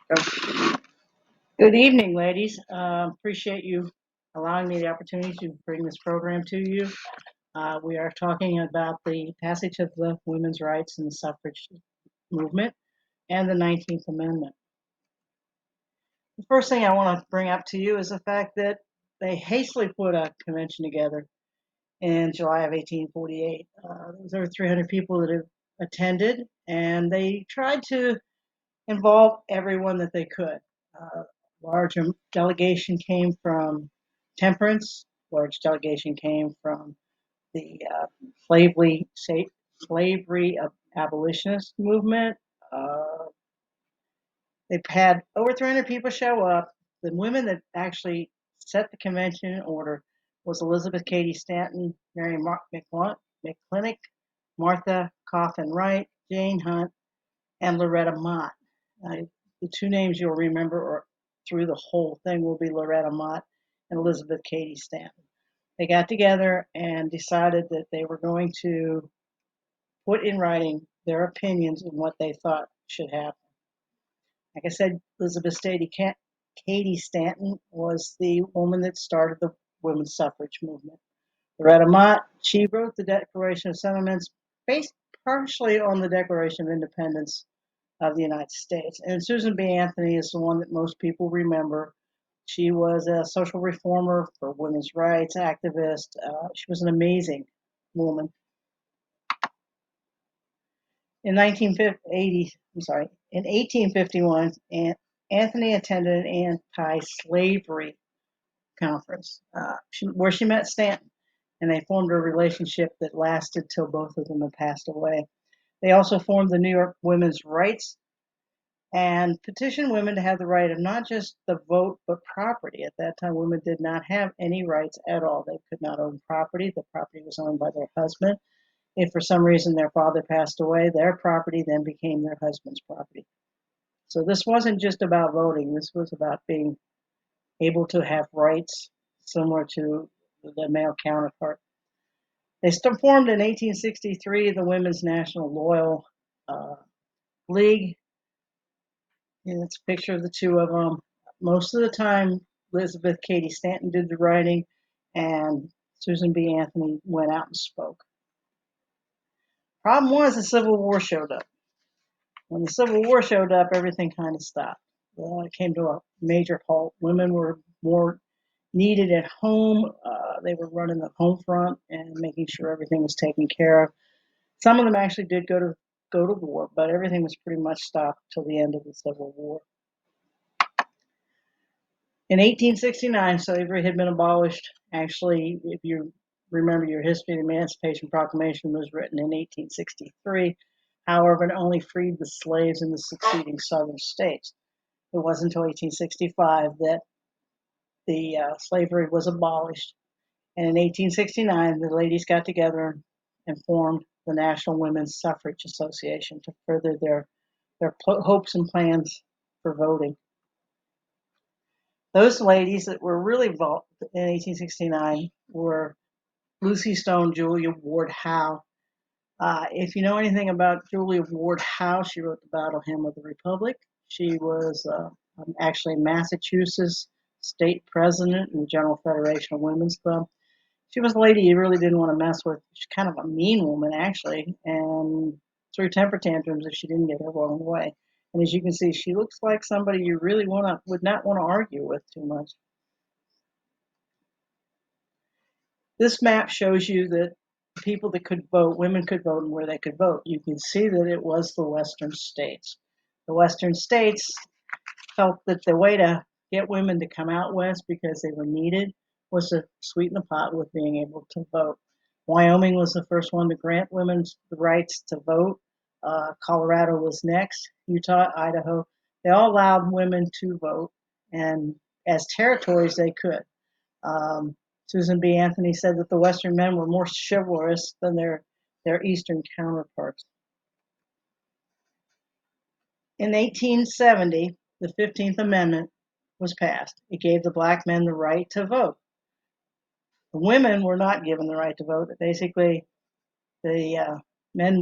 Good evening, ladies. Appreciate you allowing me the opportunity to bring this program to you. We are talking about the passage of the women's rights and the suffrage movement and the 19th Amendment. The first thing I want to bring up to you is the fact that they hastily put a convention together in July of 1848. There was over 300 people that have attended, and they tried to involve everyone that they could. Large delegation came from temperance. Large delegation came from the slavery slavery abolitionist movement. Uh, they've had over 300 people show up. The women that actually set the convention in order was Elizabeth Cady Stanton, Mary McClintock, Martha Coffin Wright, Jane Hunt, and Loretta Mott. The two names you'll remember or through the whole thing will be Loretta Mott and Elizabeth Cady Stanton. They got together and decided that they were going to put in writing their opinions and what they thought should happen. Like I said, Cady Stanton was the woman that started the women's suffrage movement. Loretta Mott, she wrote the Declaration of Sentiments based partially on the Declaration of Independence of the United States. And Susan B. Anthony is the one that most people remember. She was a social reformer for women's rights activist. She was an amazing woman. In 1980, in 1851, Anthony attended an anti-slavery conference where she met Stanton, and they formed a relationship that lasted till both of them had passed away. They also formed the New York Women's Rights and petitioned women to have the right of not just the vote but property. At that time, women did not have any rights at all. They could not own property. The property was owned by their husband. If for some reason their father passed away, their property then became their husband's property. So this wasn't just about voting. This was about being able to have rights similar to the male counterpart. They formed in 1863 the Women's National Loyal League. And it's a picture of the two of them. Most of the time, Elizabeth Cady Stanton did the writing, and Susan B. Anthony went out and spoke. Problem was, the Civil War showed up. When the Civil War showed up, everything kind of stopped. Well, it came to a major halt. Women were more needed at home. They were running the home front and making sure everything was taken care of. Some of them actually did go to war, but everything was pretty much stopped till the end of the Civil War. In 1869, slavery had been abolished. Actually, if you remember your history, the Emancipation Proclamation was written in 1863. However, it only freed the slaves in the succeeding southern states. It wasn't until 1865 that the slavery was abolished. And in 1869, the ladies got together and formed the National Women's Suffrage Association to further their hopes and plans for voting. Those ladies that were really involved in 1869 were Lucy Stone, Julia Ward Howe. If you know anything about Julia Ward Howe, she wrote the Battle Hymn of the Republic. She was actually Massachusetts state president in the General Federation of Women's Club. She was a lady you really didn't want to mess with. She's kind of a mean woman, actually, and threw temper tantrums if she didn't get her own way. And as you can see, she looks like somebody you really would not want to argue with too much. This map shows you that people that could vote, women could vote, and where they could vote. You can see that it was the Western states. The Western states felt that the way to get women to come out west because they were needed was to sweeten the pot with being able to vote. Wyoming was the first one to grant women the rights to vote. Colorado was next. Utah, Idaho. They all allowed women to vote, and as territories they could. Susan B. Anthony said that the Western men were more chivalrous than their Eastern counterparts. In 1870, the 15th Amendment was passed. It gave the black men the right to vote. The women were not given the right to vote. Basically, the men